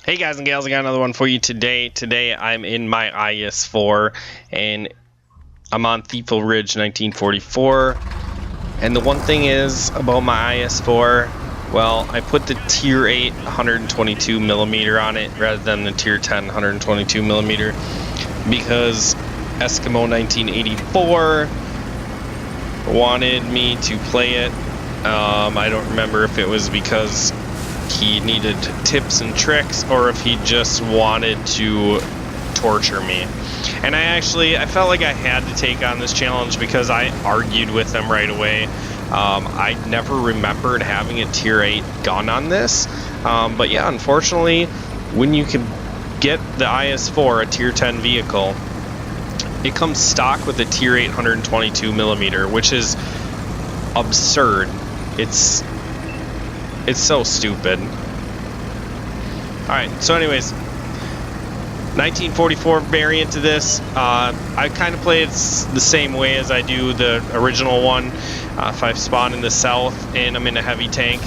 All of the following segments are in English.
Hey guys and gals, I got another one for you today. Today I'm in my IS4 and I'm on Thiefel Ridge 1944. And the one thing is about my IS4, well, I put the tier 8 122 millimeter on it rather than the tier 10 122 millimeter because Eskimo 1984 wanted me to play it. I don't remember if it was because he needed tips and tricks or if he just wanted to torture me. And I felt like I had to take on this challenge because I argued with him right away. I never remembered having a tier 8 gun on this, but yeah, unfortunately when you can get the IS4, a tier 10 vehicle, it comes stock with a tier 8 122 millimeter, which is absurd. It's so stupid. Alright, so anyways, 1944 variant of this. I kind of play it the same way as I do the original one. If I spawn in the south and I'm in a heavy tank.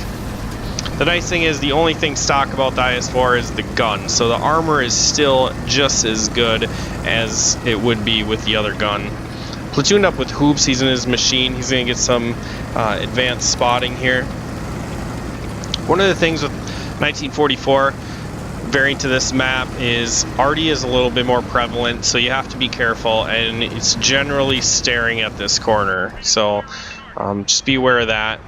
The nice thing is the only thing stock about the IS4 is the gun. So the armor is still just as good as it would be with the other gun. Platooned up with Hoops, he's in his machine. He's going to get some advanced spotting here. One of the things with 1944 variant to this map is arty is a little bit more prevalent, so you have to be careful, and it's generally staring at this corner, so just be aware of that.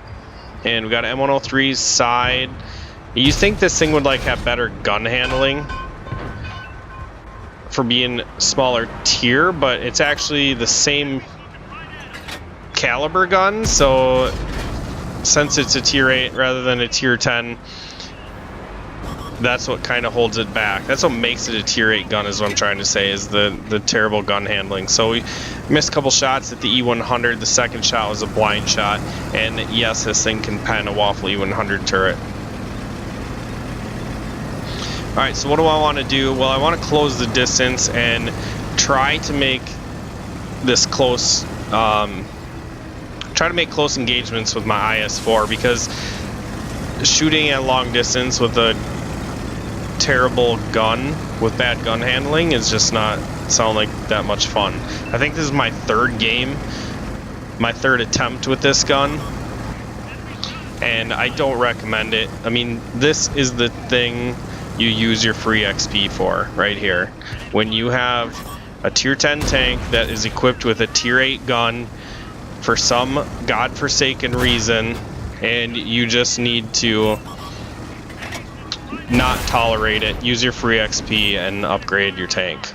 And we got M103's side. You think this thing would like have better gun handling for being smaller tier, but it's actually the same caliber gun, so since it's a tier 8 rather than a tier 10, that's what kind of holds it back. That's what makes it a tier 8 gun, is what I'm trying to say, is the terrible gun handling. So we missed a couple shots at the E100. The second shot was a blind shot, and yes, this thing can pen a Waffle E100 turret. Alright, so what do I want to do? Well, I want to close the distance and try to make this close, try to make close engagements with my IS4, because shooting at long distance with a terrible gun with bad gun handling is just not sound like that much fun. I think this is my third game, my third attempt with this gun, and I don't recommend it. I mean, this is the thing you use your free XP for right here. When you have a tier 10 tank that is equipped with a tier 8 gun for some godforsaken reason, and you just need to not tolerate it, use your free XP and upgrade your tank.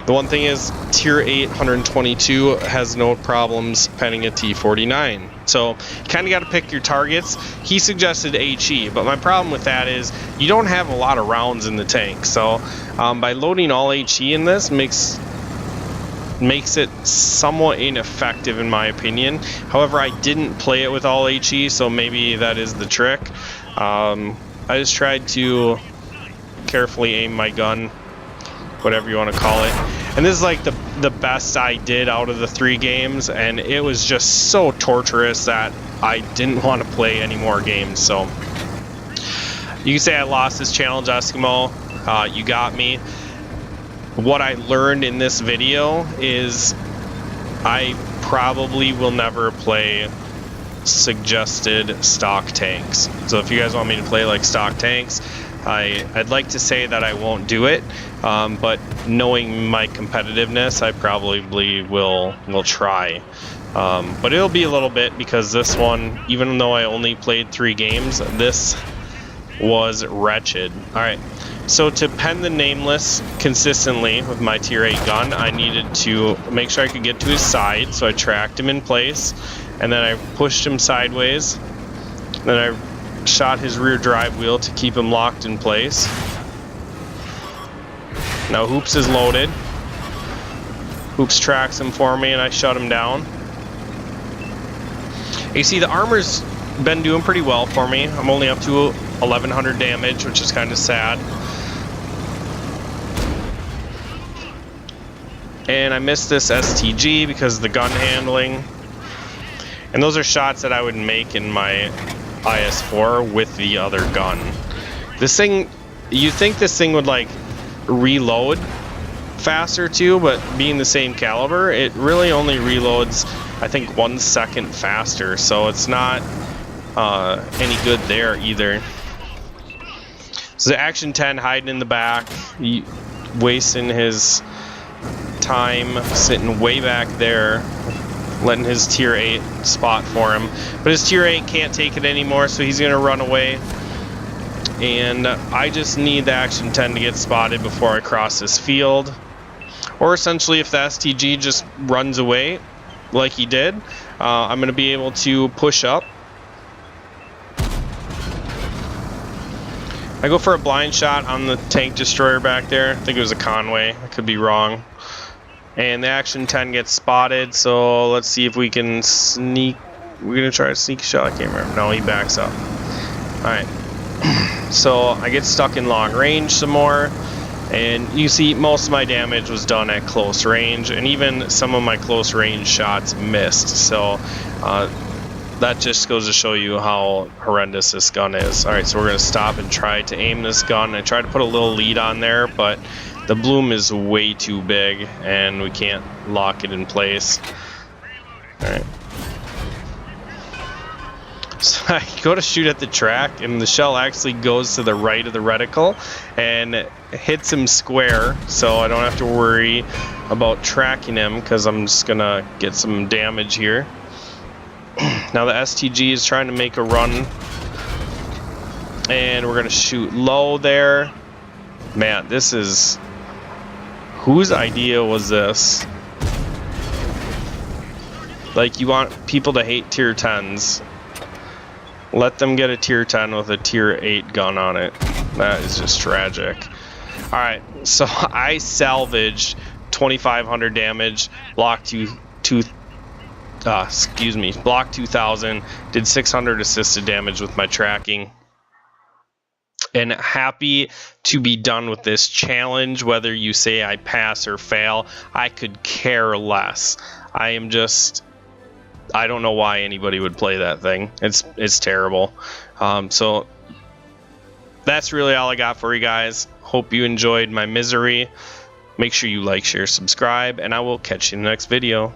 The one thing is, tier 8 122 has no problems penning a T49. So you kind of got to pick your targets. He suggested HE, but my problem with that is you don't have a lot of rounds in the tank. So by loading all HE in this makes it somewhat ineffective in my opinion. However, I didn't play it with all HE, so maybe that is the trick. I just tried to carefully aim my gun, whatever you want to call it. And this is like the best I did out of the 3 games, and it was just so torturous that I didn't want to play any more games. So you can say I lost this challenge, Eskimo. You got me. What I learned in this video is I probably will never play suggested stock tanks. So if you guys want me to play like stock tanks, I'd like to say that I won't do it, but knowing my competitiveness, I probably will try. But it'll be a little bit, because this one, even though I only played 3 games, this was wretched. Alright, so to pen the Nameless consistently with my tier 8 gun, I needed to make sure I could get to his side, so I tracked him in place, and then I pushed him sideways, then I shot his rear drive wheel to keep him locked in place. Now Hoops is loaded. Hoops tracks him for me and I shut him down. You see, the armor's been doing pretty well for me. I'm only up to 1100 damage, which is kind of sad. And I missed this STG because of the gun handling. And those are shots that I would make in my IS4 with the other gun. This thing, you think this thing would like reload faster too, but being the same caliber, it really only reloads, I think, 1 second faster, so it's not any good there either. So the Action 10 hiding in the back, wasting his time sitting way back there, letting his tier 8 spot for him. But his tier 8 can't take it anymore, so he's gonna run away. And I just need the Action 10 to get spotted before I cross this field. Or essentially, if the STG just runs away like he did, I'm gonna be able to push up. I go for a blind shot on the tank destroyer back there. I think it was a Conway. I could be wrong. And the Action 10 gets spotted, so let's see if we can sneak. We're going to try to sneak a shot. I can't remember. No, he backs up. Alright. So I get stuck in long range some more. And you see most of my damage was done at close range. And even some of my close range shots missed. So that just goes to show you how horrendous this gun is. Alright, so we're going to stop and try to aim this gun. I tried to put a little lead on there, but the bloom is way too big and we can't lock it in place. Alright. So I go to shoot at the track and the shell actually goes to the right of the reticle and hits him square, so I don't have to worry about tracking him because I'm just going to get some damage here. Now the STG is trying to make a run, and we're gonna shoot low there. Man, this is... whose idea was this? Like, you want people to hate tier 10s. Let them get a tier 10 with a tier 8 gun on it. That is just tragic. Alright, so I salvaged 2,500 damage, block block 2,000, did 600 assisted damage with my tracking, and happy to be done with this challenge. Whether you say I pass or fail, I could care less. I don't know why anybody would play that thing. It's terrible. So that's really all I got for you guys. Hope you enjoyed my misery. Make sure you like, share, subscribe, and I will catch you in the next video.